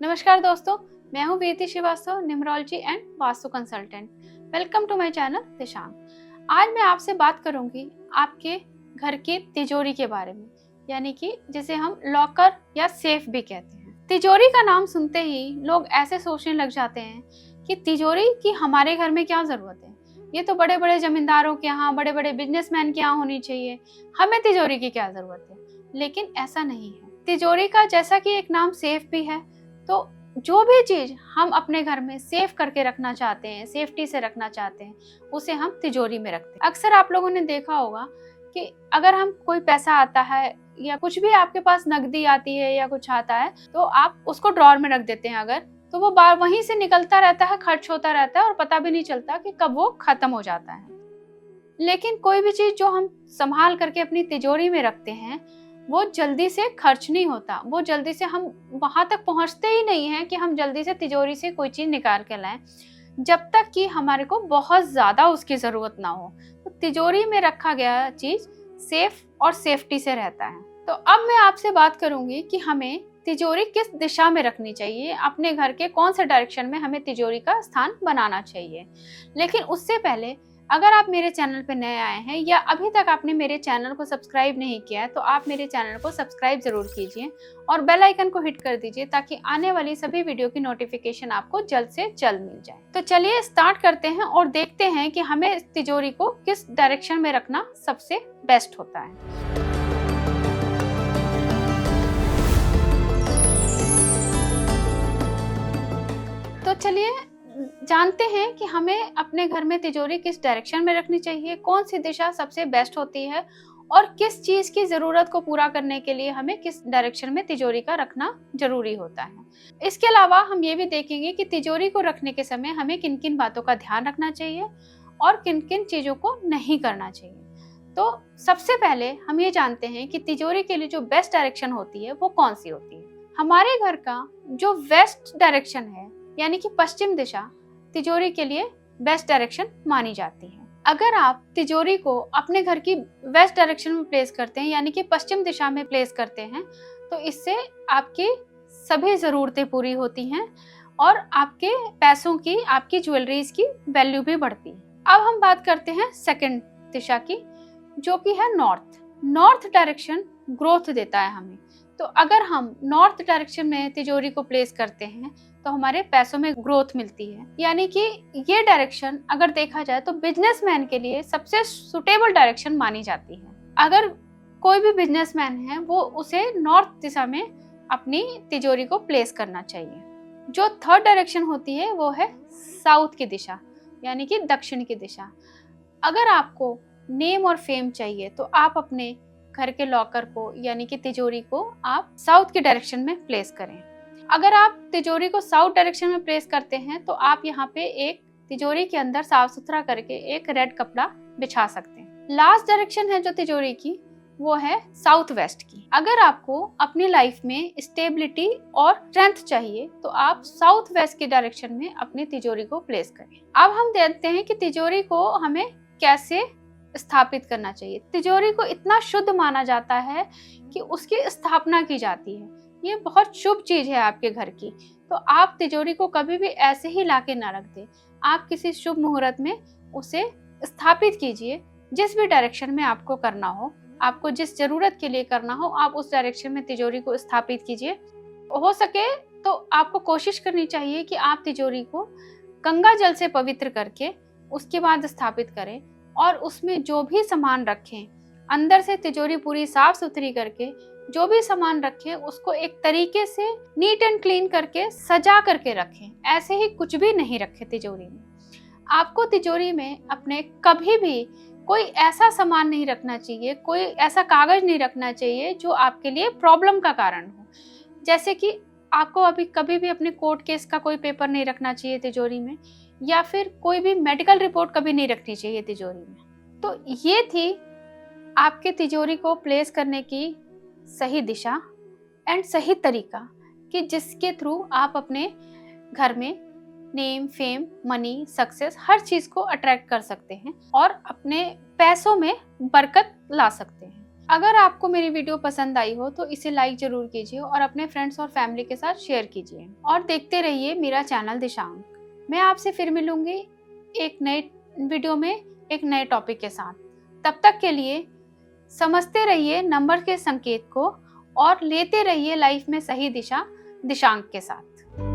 नमस्कार दोस्तों, मैं हूं Veeti Shrivastava, numerology and vastu consultant. Welcome to my channel Dishang. आज मैं आपसे बात करूंगी आपके घर की तिजोरी के बारे में, यानी कि जिसे हम लॉकर या सेफ भी कहते हैं। तिजोरी का नाम सुनते ही लोग ऐसे सोचने लग जाते हैं कि तिजोरी की हमारे घर में क्या जरूरत है, ये तो बड़े बड़े जमींदारों के यहाँ, बड़े बड़े बिजनेसमैन के यहाँ होनी चाहिए, हमें तिजोरी की क्या जरूरत है। लेकिन ऐसा नहीं है। तिजोरी का जैसा कि एक नाम सेफ भी है, तो जो भी चीज हम अपने घर में सेफ करके रखना चाहते हैं, सेफ्टी से रखना चाहते हैं, उसे हम तिजोरी में रखते हैं। अक्सर आप लोगों ने देखा होगा कि अगर हम कोई पैसा आता है या कुछ भी आपके पास नकदी आती है या कुछ आता है, तो आप उसको ड्रॉर में रख देते हैं। अगर तो वो बार वहीं से निकलता रहता है, खर्च होता रहता है और पता भी नहीं चलता कि कब वो खत्म हो जाता है। लेकिन कोई भी चीज जो हम संभाल करके अपनी तिजोरी में रखते हैं, वो जल्दी से खर्च नहीं होता। वो जल्दी से हम वहां तक पहुंचते ही नहीं है कि हम जल्दी से तिजोरी से कोई चीज निकाल के लाएं, जब तक कि हमारे को बहुत ज्यादा उसकी जरूरत ना हो। तो तिजोरी में रखा गया चीज सेफ और सेफ्टी से रहता है। तो अब मैं आपसे बात करूंगी कि हमें तिजोरी किस दिशा में रखनी चाहिए, अपने घर के कौन से डायरेक्शन में हमें तिजोरी का स्थान बनाना चाहिए। लेकिन उससे पहले, अगर आप मेरे चैनल पर नए आए हैं या अभी तक आपने मेरे चैनल को सब्सक्राइब नहीं किया है, तो आप मेरे चैनल को सब्सक्राइब जरूर कीजिए और बेल आइकन को हिट कर दीजिए, ताकि आने वाली सभी वीडियो की नोटिफिकेशन आपको जल्द से जल्द मिल जाए। तो चलिए स्टार्ट करते हैं और देखते हैं कि हमें तिजोरी को किस डायरेक्शन में रखना सबसे बेस्ट होता है। तो चलिए जानते हैं कि हमें अपने घर में तिजोरी किस डायरेक्शन में रखनी चाहिए, कौन सी दिशा सबसे बेस्ट होती है और किस चीज की जरूरत को पूरा करने के लिए हमें किस डायरेक्शन में तिजोरी का रखना जरूरी होता है। इसके अलावा हम ये भी देखेंगे कि तिजोरी को रखने के समय हमें किन किन बातों का ध्यान रखना चाहिए और किन किन चीजों को नहीं करना चाहिए। तो सबसे पहले हम ये जानते हैं कि तिजोरी के लिए जो बेस्ट डायरेक्शन होती है वो कौन सी होती है। हमारे घर का जो वेस्ट डायरेक्शन है, यानी कि पश्चिम दिशा, तिजोरी के लिए बेस्ट डायरेक्शन मानी जाती है। अगर आप तिजोरी को अपने घर की वेस्ट डायरेक्शन में प्लेस करते हैं, यानी कि पश्चिम दिशा में प्लेस करते हैं, तो इससे आपकी सभी जरूरतें पूरी होती हैं और आपके पैसों की, आपकी ज्वेलरीज की वैल्यू भी बढ़ती है। अब हम बात करते हैं सेकंड दिशा की, जो कि है नॉर्थ। नॉर्थ डायरेक्शन ग्रोथ देता है हमें। तो अगर हम नॉर्थ डायरेक्शन में तिजोरी को प्लेस करते हैं, तो हमारे पैसों में ग्रोथ मिलती है। यानी कि ये डायरेक्शन अगर देखा जाए तो बिजनेसमैन के लिए सबसे सुटेबल डायरेक्शन मानी जाती है। अगर कोई भी बिजनेसमैन है, वो उसे नॉर्थ दिशा में अपनी तिजोरी को प्लेस करना चाहिए। जो थर्ड डायरेक्शन होती है वो है साउथ की दिशा, यानी कि दक्षिण की दिशा। अगर आपको नेम और फेम चाहिए, तो आप अपने घर के लॉकर को, यानी कि तिजोरी को, आप साउथ की डायरेक्शन में प्लेस करें। अगर आप तिजोरी को साउथ डायरेक्शन में प्लेस करते हैं, तो आप यहाँ पे एक तिजोरी के अंदर साफ सुथरा करके एक रेड कपड़ा बिछा सकते हैं। लास्ट डायरेक्शन है जो तिजोरी की, वो है साउथ वेस्ट की। अगर आपको अपनी लाइफ में स्टेबिलिटी और स्ट्रेंथ चाहिए, तो आप साउथ वेस्ट की डायरेक्शन में अपनी तिजोरी को प्लेस करें। अब हम देखते हैं कि तिजोरी को हमें कैसे स्थापित करना चाहिए। तिजोरी को इतना शुद्ध माना जाता है कि उसकी स्थापना की जाती है। ये बहुत शुभ चीज है आपके घर की। तो आप तिजोरी को कभी भी ऐसे ही लाके ना रख दें। आप किसी शुभ मुहूर्त में उसे स्थापित कीजिए। जिस भी डायरेक्शन में आपको करना हो, आपको जिस जरूरत के लिए करना हो, आप उस डायरेक्शन में तिजोरी को स्थापित कीजिए। हो सके तो आपको कोशिश करनी चाहिए कि आप तिजोरी को गंगा जल से पवित्र करके उसके बाद स्थापित करें और उसमें जो भी सामान रखें, अंदर से तिजोरी पूरी साफ सुथरी करके जो भी सामान रखें, उसको एक तरीके से नीट एंड क्लीन करके सजा करके रखें। ऐसे ही कुछ भी नहीं रखें तिजोरी में। आपको तिजोरी में अपने कभी भी कोई ऐसा सामान नहीं रखना चाहिए, कोई ऐसा कागज नहीं रखना चाहिए जो आपके लिए प्रॉब्लम का कारण हो। जैसे कि आपको अभी कभी भी अपने कोर्ट केस का कोई पेपर नहीं रखना चाहिए तिजोरी में, या फिर कोई भी मेडिकल रिपोर्ट कभी नहीं रखनी चाहिए तिजोरी में। तो ये थी आपके तिजोरी को प्लेस करने की सही दिशा एंड सही तरीका, कि जिसके थ्रू आप अपने घर में नेम, फेम, मनी, सक्सेस, हर चीज को अट्रैक्ट कर सकते हैं और अपने पैसों में बरकत ला सकते हैं। अगर आपको मेरी वीडियो पसंद आई हो तो इसे लाइक जरूर कीजिए और अपने फ्रेंड्स और फैमिली के साथ शेयर कीजिए और देखते रहिए मेरा चैनल दिशांक। मैं आपसे फिर मिलूंगी एक नए वीडियो में एक नए टॉपिक के साथ। तब तक के लिए समझते रहिए नंबर के संकेत को और लेते रहिए लाइफ में सही दिशा दिशांक के साथ।